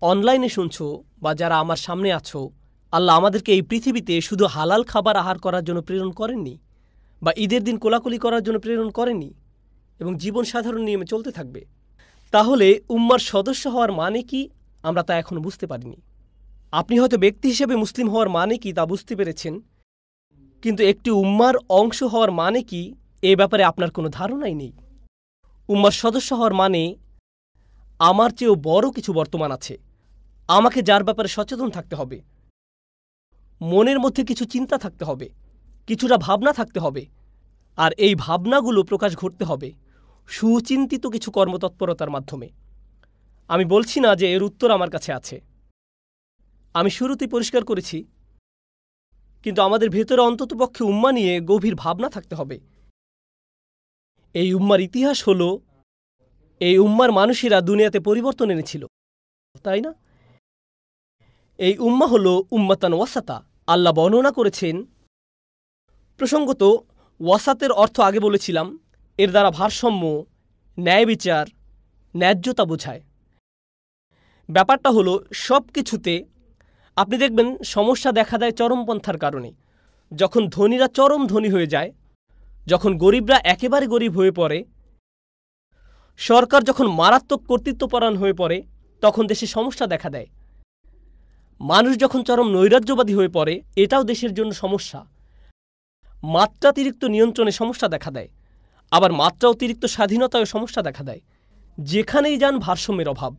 অনলাইনে শুনছো, বা যারা আমার সামনে আছো, আল্লাহ আমাদেরকে এই পৃথিবীতে শুধু হালাল খাবার আহার করার জন্য প্রেরণ করেননি, বা ঈদের দিন কোলাকুলি করার জন্য প্রেরণ করেননি, এবং জীবন সাধারণ নিয়মে চলতে থাকবে। তাহলে উম্মার সদস্য হওয়ার মানে কি আমরা তা এখনো বুঝতে পারিনি। আপনি হয়তো ব্যক্তি হিসেবে মুসলিম হওয়ার মানে কি তা বুঝতে পেরেছেন, কিন্তু একটি উম্মার অংশ হওয়ার মানে কি এ ব্যাপারে আপনার কোনো ধারণাই নেই। উম্মার সদস্য হওয়ার মানে আমার চেয়েও বড় কিছু বর্তমান আছে, আমাকে যার ব্যাপারে সচেতন থাকতে হবে, মনের মধ্যে কিছু চিন্তা থাকতে হবে, কিছুটা ভাবনা থাকতে হবে, আর এই ভাবনাগুলো প্রকাশ ঘটতে হবে সুচিন্তিত কিছু কর্মতৎপরতার মাধ্যমে। আমি বলছি না যে এর উত্তর আমার কাছে আছে, আমি শুরুতেই পরিষ্কার করেছি, কিন্তু আমাদের ভেতরে অন্ততপক্ষে উম্মা নিয়ে গভীর ভাবনা থাকতে হবে। এই উম্মার ইতিহাস হল, এই উম্মার মানুষেরা দুনিয়াতে পরিবর্তন এনেছিল, তাই না? এই উম্মা হল উম্মাতান ওয়াসাতা। আল্লাহ বর্ণনা করেছেন, প্রসঙ্গত ওয়াসাতের অর্থ আগে বলেছিলাম, এর দ্বারা ভারসাম্য, ন্যায় বিচার, ন্যায্যতা বোঝায়। ব্যাপারটা হলো সব কিছুতে আপনি দেখবেন সমস্যা দেখা দেয় চরমপন্থার কারণে। যখন ধনীরা চরম ধনী হয়ে যায়, যখন গরিবরা একেবারে গরিব হয়ে পড়ে, সরকার যখন মারাত্মক কর্তৃত্বপরায়ণ হয়ে পড়ে, তখন দেশে সমস্যা দেখা দেয়। মানুষ যখন চরম নৈরাজ্যবাদী হয়ে পড়ে, এটাও দেশের জন্য সমস্যা। মাত্রাতিরিক্ত নিয়ন্ত্রণে সমস্যা দেখা দেয়, আবার মাত্রা অতিরিক্ত স্বাধীনতায় সমস্যা দেখা দেয়। যেখানেই যান ভারসাম্যের অভাব,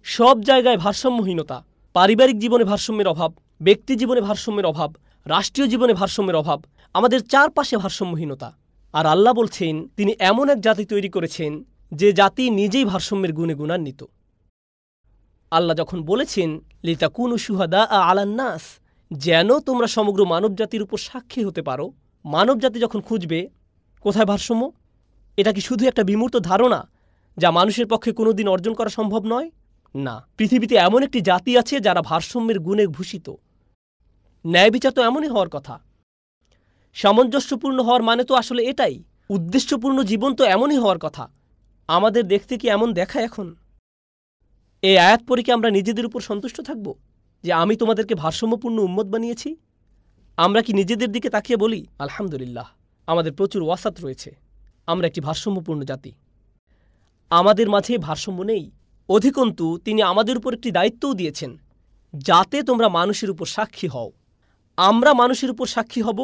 সব জায়গায় ভারসাম্যহীনতা। পারিবারিক জীবনে ভারসাম্যের অভাব, ব্যক্তি জীবনে ভারসাম্যের অভাব, রাষ্ট্রীয় জীবনে ভারসাম্যের অভাব, আমাদের চারপাশে ভারসাম্যহীনতা। আর আল্লাহ বলছেন তিনি এমন এক জাতি তৈরি করেছেন যে জাতি নিজেই ভারসাম্যের গুণে গুণান্বিত। আল্লাহ যখন বলেছেন লিতাকুনু শুহাদা আলান নাস, যেন তোমরা সমগ্র মানবজাতির উপর সাক্ষী হতে পারো, মানবজাতি যখন খুঁজবে কোথায় ভারসাম্য, এটা কি শুধু একটা বিমূর্ত ধারণা যা মানুষের পক্ষে কোনোদিন অর্জন করা সম্ভব নয়? না, পৃথিবীতে এমন একটি জাতি আছে যারা ভারসাম্যের গুণে ভূষিত। ন্যায় বিচার তো এমনই হওয়ার কথা। সামঞ্জস্যপূর্ণ হওয়ার মানে তো আসলে এটাই। উদ্দেশ্যপূর্ণ জীবন তো এমনই হওয়ার কথা। আমাদের দেখতে কি এমন দেখায় এখন? এই আয়াত পড়ে কি আমরা নিজেদের উপর সন্তুষ্ট থাকব যে আমি তোমাদেরকে ভারসাম্যপূর্ণ উম্মত বানিয়েছি? আমরা কি নিজেদের দিকে তাকিয়ে বলি, আলহামদুলিল্লাহ, আমাদের প্রচুর ওয়াসাত রয়েছে, আমরা একটি ভারসাম্যপূর্ণ জাতি? আমাদের মাঝে ভারসাম্য নেই। অধিকন্তু তিনি আমাদের উপর একটি দায়িত্বও দিয়েছেন, যাতে তোমরা মানুষের উপর সাক্ষী হও। আমরা মানুষের উপর সাক্ষী হব,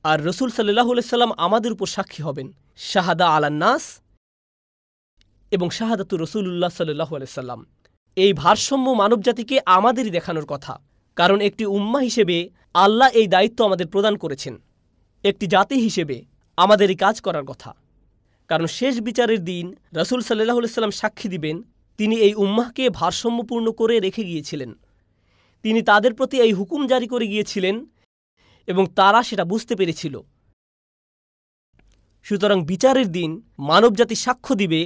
আর রসুল সাল্লাল্লাহু আলাইহি সাল্লাম আমাদের উপর সাক্ষী হবেন। শাহাদা আলান নাস এবং শাহাদাতু রসুলুল্লাহ সাল্লাল্লাহু আলাইহি সাল্লাম। এই ভারসাম্য মানবজাতিকে আমাদেরই দেখানোর কথা, কারণ একটি উম্মাহ হিসেবে আল্লাহ এই দায়িত্ব আমাদের প্রদান করেছেন। একটি জাতি হিসেবে আমাদের এই কাজ করার কথা, কারণ শেষ বিচারের দিন রসুল সাল্লাল্লাহু আলাইহি সাল্লাম সাক্ষী দিবেন তিনি এই উম্মাহকে ভারসাম্যপূর্ণ করে রেখে গিয়েছিলেন। তিনি তাদের প্রতি এই হুকুম জারি করে গিয়েছিলেন এবং তারা সেটা বুঝতে পেরেছিল। সুতরাং বিচারের দিন মানবজাতি সাক্ষ্য দিবে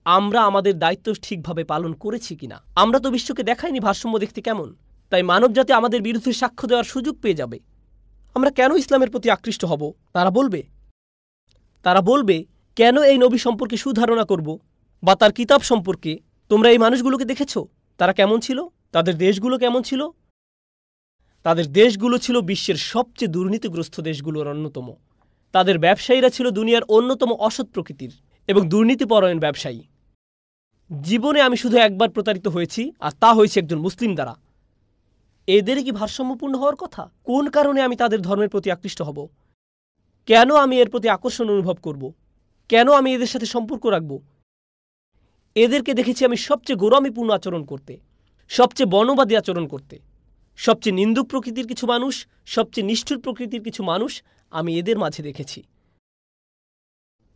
আমরা আমাদের দায়িত্ব ঠিকভাবে পালন করেছি কিনা। আমরা তো বিশ্বকে দেখাইনি ভারসাম্য দেখতে কেমন, তাই মানবজাতি আমাদের বিরুদ্ধে সাক্ষ্য দেওয়ার সুযোগ পেয়ে যাবে। আমরা কেন ইসলামের প্রতি আকৃষ্ট হব তারা বলবে কেন এই নবী সম্পর্কে সুধারণা করব, বা তার কিতাব সম্পর্কে। তোমরা এই মানুষগুলোকে দেখেছ, তারা কেমন ছিল? তাদের দেশগুলো কেমন ছিল? তাদের দেশগুলো ছিল বিশ্বের সবচেয়ে দুর্নীতিগ্রস্ত দেশগুলোর অন্যতম। তাদের ব্যবসায়ীরা ছিল দুনিয়ার অন্যতম অসৎ প্রকৃতির এবং দুর্নীতিপরায়ণ ব্যবসায়ী। জীবনে আমি শুধু একবার প্রতারিত হয়েছি, আর তা হয়েছে একজন মুসলিম দ্বারা। এদের কি ভারসাম্যপূর্ণ হওয়ার কথা? কোন কারণে আমি তাদের ধর্মের প্রতি আকৃষ্ট হব? কেন আমি এর প্রতি আকর্ষণ অনুভব করব? কেন আমি এদের সাথে সম্পর্ক রাখব? এদেরকে দেখেছি আমি সবচেয়ে গোরামিপূর্ণ আচরণ করতে, সবচেয়ে বর্ণবাদী আচরণ করতে। সবচেয়ে নিন্দুক প্রকৃতির কিছু মানুষ, সবচেয়ে নিষ্ঠুর প্রকৃতির কিছু মানুষ আমি এদের মাঝে দেখেছি।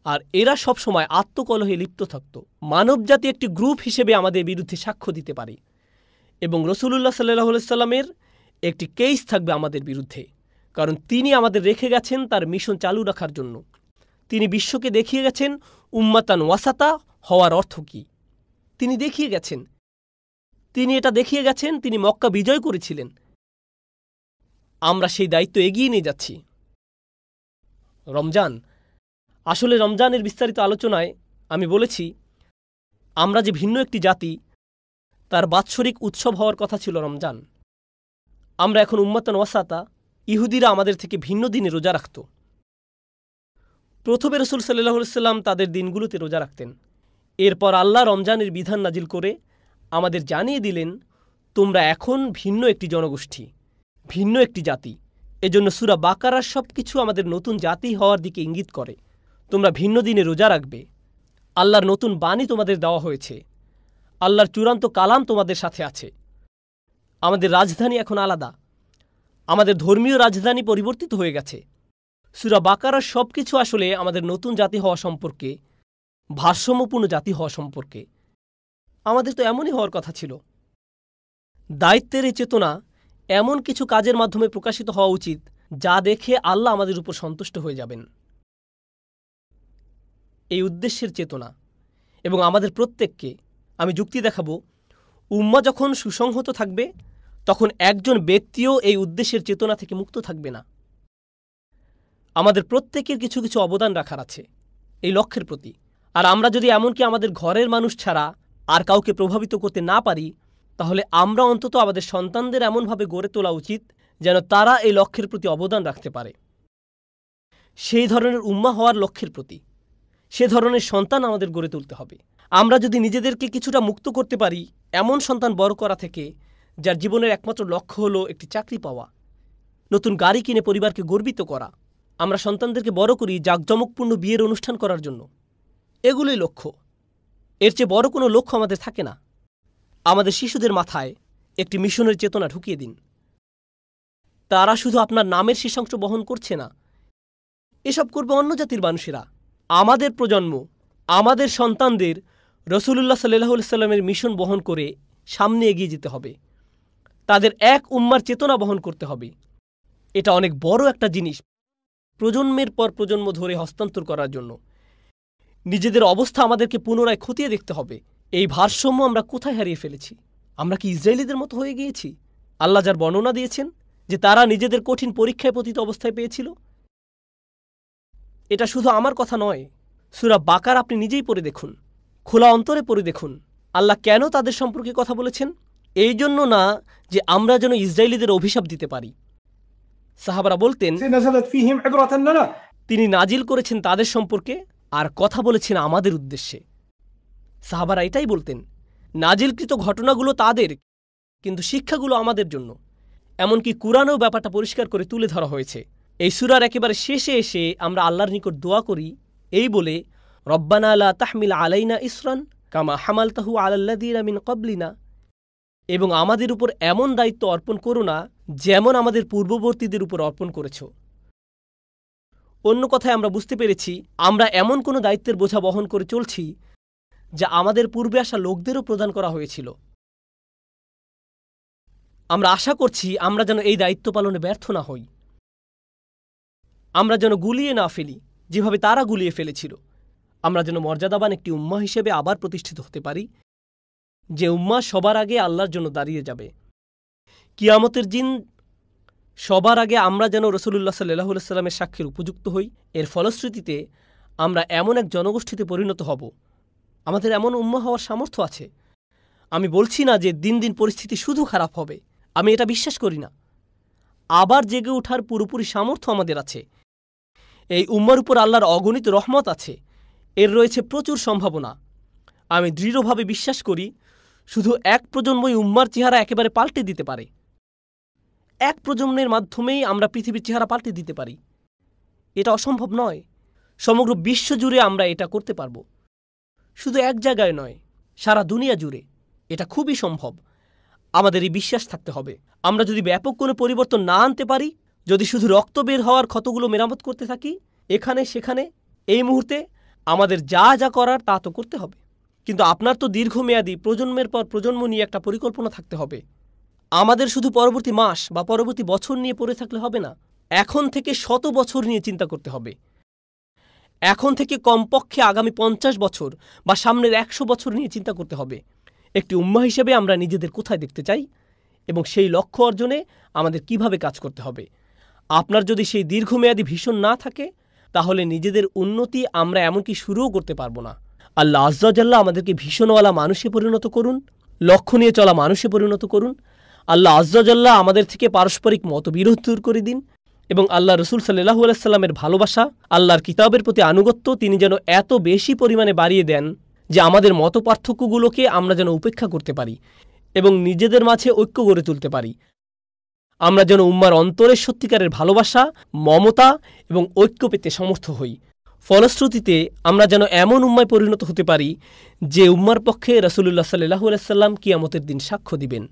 আর এরা সবসময় আত্মকলহে লিপ্ত থাকত। মানবজাতি একটি গ্রুপ হিসেবে আমাদের বিরুদ্ধে সাক্ষ্য দিতে পারে, এবং রসুলুল্লাহ সাল্লাল্লাহু আলাইহি সাল্লামের একটি কেস থাকবে আমাদের বিরুদ্ধে, কারণ তিনি আমাদের রেখে গেছেন তার মিশন চালু রাখার জন্য। তিনি বিশ্বকে দেখিয়ে গেছেন উম্মাতান ওয়াসাতা হওয়ার অর্থ কী। তিনি দেখিয়ে গেছেন, তিনি মক্কা বিজয় করেছিলেন। আমরা সেই দায়িত্ব এগিয়ে নিয়ে যাচ্ছি। রমজান, আসলে রমজানের বিস্তারিত আলোচনায় আমি বলেছি আমরা যে ভিন্ন একটি জাতি, তার বাৎসরিক উৎসব হওয়ার কথা ছিল রমজান। আমরা এখন উম্মাতান ওয়াসাতা। ইহুদিরা আমাদের থেকে ভিন্ন দিনে রোজা রাখত। প্রথমে রসুল সাল্লাল্লাহু আলাইহি সাল্লাম তাদের দিনগুলোতে রোজা রাখতেন। এরপর আল্লাহ রমজানের বিধান নাজিল করে আমাদের জানিয়ে দিলেন তোমরা এখন ভিন্ন একটি জনগোষ্ঠী, ভিন্ন একটি জাতি। এজন্য সূরা বাকারার সব কিছু আমাদের নতুন জাতি হওয়ার দিকে ইঙ্গিত করে। তোমরা ভিন্ন দিনে রোজা রাখবে। আল্লাহর নতুন বাণী তোমাদের দেওয়া হয়েছে। আল্লাহর চূড়ান্ত কালাম তোমাদের সাথে আছে। আমাদের রাজধানী এখন আলাদা। আমাদের ধর্মীয় রাজধানী পরিবর্তিত হয়ে গেছে। সূরা বাকারার সব কিছু আসলে আমাদের নতুন জাতি হওয়া সম্পর্কে, ভারসাম্যপূর্ণ জাতি হওয়া সম্পর্কে। আমাদের তো এমনই হওয়ার কথা ছিল। দায়িত্বের এই চেতনা এমন কিছু কাজের মাধ্যমে প্রকাশিত হওয়া উচিত যা দেখে আল্লাহ আমাদের উপর সন্তুষ্ট হয়ে যাবেন। এই উদ্দেশ্যের চেতনা, এবং আমাদের প্রত্যেককে আমি যুক্তি দেখাবো, উম্মাহ যখন সুসংহত থাকবে তখন একজন ব্যক্তিও এই উদ্দেশ্যের চেতনা থেকে মুক্ত থাকবে না। আমাদের প্রত্যেকের কিছু কিছু অবদান রাখার আছে এই লক্ষ্যের প্রতি। আর আমরা যদি এমনকি আমাদের ঘরের মানুষ ছাড়া আর কাউকে প্রভাবিত করতে না পারি, তাহলে আমরা অন্তত আমাদের সন্তানদের এমনভাবে গড়ে তোলা উচিত যেন তারা এই লক্ষ্যের প্রতি অবদান রাখতে পারে। সেই ধরনের উম্মাহ হওয়ার লক্ষ্যের প্রতি সে ধরনের সন্তান আমাদের গড়ে তুলতে হবে। আমরা যদি নিজেদেরকে কিছুটা মুক্ত করতে পারি এমন সন্তান বড় করা থেকে, যার জীবনের একমাত্র লক্ষ্য হলো একটি চাকরি পাওয়া, নতুন গাড়ি কিনে পরিবারকে গর্বিত করা। আমরা সন্তানদেরকে বড় করি জাঁকজমকপূর্ণ বিয়ের অনুষ্ঠান করার জন্য। এগুলোই লক্ষ্য। এর চেয়ে বড় কোনো লক্ষ্য আমাদের থাকে না। আমাদের শিশুদের মাথায় একটি মিশনের চেতনা ঢুকিয়ে দিন। তারা শুধু আপনার নামের শেষাংশ বহন করছে না, এসব করবে অন্য জাতির মানুষেরা। আমাদের প্রজন্ম, আমাদের সন্তানদের রসুলুল্লাহ সাল্লাল্লাহু আলাইহি সাল্লামের মিশন বহন করে সামনে এগিয়ে যেতে হবে। তাদের এক উম্মার চেতনা বহন করতে হবে। এটা অনেক বড় একটা জিনিস প্রজন্মের পর প্রজন্ম ধরে হস্তান্তর করার জন্য। নিজেদের অবস্থা আমাদেরকে পুনরায় খতিয়ে দেখতে হবে। এই ভারসাম্য আমরা কোথায় হারিয়ে ফেলেছি? আমরা কি ইসরায়েলিদের মতো হয়ে গিয়েছি? আল্লাহ যার বর্ণনা দিয়েছেন যে তারা নিজেদের কঠিন পরীক্ষায় পতিত অবস্থায় পেয়েছিল, এটা শুধু আমার কথা নয়। সূরা বাকার আপনি নিজেই পড়ে দেখুন, খোলা অন্তরে পড়ে দেখুন। আল্লাহ কেন তাদের সম্পর্কে কথা বলেছেন? এই জন্য না যে আমরা যেন ইসরায়েলিদের অভিশাপ দিতে পারি। সাহাবারা বলতেন তিনি নাজিল করেছেন তাদের সম্পর্কে আর কথা বলেছেন আমাদের উদ্দেশ্যে। সাহাবারা এটাই বলতেন, নাজিলকৃত ঘটনাগুলো তাদের, কিন্তু শিক্ষাগুলো আমাদের জন্য। এমনকি কুরআনেও ব্যাপারটা পরিষ্কার করে তুলে ধরা হয়েছে। এই সূরার একেবারে শেষে এসে আমরা আল্লাহর নিকট দোয়া করি এই বলে, রব্বানা লা তাহমিল আলাইনা ইসরান কামা হামালতাহু আলাল্লাযীনা মিন ক্বাবলিনা, এবং আমাদের উপর এমন দায়িত্ব অর্পণ করো না যেমন আমাদের পূর্ববর্তীদের উপর অর্পণ করেছ। অন্য কথায় আমরা বুঝতে পেরেছি আমরা এমন কোনো দায়িত্বের বোঝা বহন করে চলছি যা আমাদের পূর্বে আসা লোকদেরও প্রদান করা হয়েছিল। আমরা আশা করছি আমরা যেন এই দায়িত্ব পালনে ব্যর্থ না হই, আমরা যেন গুলিয়ে না ফেলি যেভাবে তারা গুলিয়ে ফেলেছিল। আমরা যেন মর্যাদাবান একটি উম্মাহ হিসেবে আবার প্রতিষ্ঠিত হতে পারি, যে উম্মাহ সবার আগে আল্লাহর জন্য দাঁড়িয়ে যাবে। কিয়ামতের দিন সবার আগে আমরা যেন রাসূলুল্লাহ সাল্লাল্লাহু আলাইহি ওয়াসাল্লামের সাক্ষীর উপযুক্ত হই। এর ফলশ্রুতিতে আমরা এমন এক জনগোষ্ঠীতে পরিণত হব, আমাদের এমন উম্মাহ হওয়ার সামর্থ্য আছে। আমি বলছি না যে দিন দিন পরিস্থিতি শুধু খারাপ হবে, আমি এটা বিশ্বাস করি না। আবার জেগে ওঠার পুরোপুরি সামর্থ্য আমাদের আছে। এই উম্মার উপর আল্লাহর অগণিত রহমত আছে, এর রয়েছে প্রচুর সম্ভাবনা। আমি দৃঢ়ভাবে বিশ্বাস করি শুধু এক প্রজন্মই উম্মার চেহারা একেবারে পাল্টে দিতে পারে। এক প্রজন্মের মাধ্যমেই আমরা পৃথিবীর চেহারা পাল্টে দিতে পারি। এটা অসম্ভব নয়, সমগ্র বিশ্ব জুড়ে আমরা এটা করতে পারব। শুধু এক জায়গায় নয়, সারা দুনিয়া জুড়ে এটা খুবই সম্ভব। আমাদের এই বিশ্বাস থাকতে হবে। আমরা যদি ব্যাপক কোনো পরিবর্তন না আনতে পারি, যদি শুধু রক্ত বের হওয়ার ক্ষতগুলো মেরামত করতে থাকি এখানে সেখানে, এই মুহূর্তে, আমাদের যা যা করার তা তো করতে হবে। কিন্তু আপনার তো দীর্ঘমেয়াদী প্রজন্মের পর প্রজন্ম নিয়ে একটা পরিকল্পনা থাকতে হবে। আমাদের শুধু পরবর্তী মাস বা পরবর্তী বছর নিয়ে পড়ে থাকলে হবে না, এখন থেকে 100 বছর নিয়ে চিন্তা করতে হবে। এখন থেকে কমপক্ষে আগামী 50 বছর বা সামনের 100 বছর নিয়ে চিন্তা করতে হবে। একটি উম্মাহ হিসেবে আমরা নিজেদের কোথায় দেখতে চাই এবং সেই লক্ষ্য অর্জনে আমাদের কিভাবে কাজ করতে হবে। আপনার যদি সেই দীর্ঘমেয়াদী ভিশন না থাকে, তাহলে নিজেদের উন্নতি আমরা এমনকি শুরুও করতে পারবো না। আল্লাহ আযজা ওয়া জাল্লা আমাদেরকে ভীষণওয়ালা মানুষে পরিণত করুন, লক্ষ্য নিয়ে চলা মানুষে পরিণত করুন। আল্লাহ আযজা ওয়া জাল্লা আমাদের থেকে পারস্পরিক মতবিরোধ দূর করে দিন এবং আল্লাহ রসুল সাল্লাল্লাহু আলাইহি সাল্লামের ভালোবাসা, আল্লাহর কিতাবের প্রতি আনুগত্য তিনি যেন এত বেশি পরিমাণে বাড়িয়ে দেন যে আমাদের মত পার্থক্যগুলোকে আমরা যেন উপেক্ষা করতে পারি এবং নিজেদের মাঝে ঐক্য গড়ে তুলতে পারি। আমরা যেন উম্মার অন্তরের সত্যিকারের ভালোবাসা, মমতা এবং ঐক্য পেতে সমর্থ হই। ফলশ্রুতিতে আমরা যেন এমন উম্মায় পরিণত হতে পারি যে উম্মার পক্ষে রাসূলুল্লাহ সাল্লাল্লাহু আলাইহি সাল্লাম কিয়ামতের দিন সাক্ষ্য দিবেন।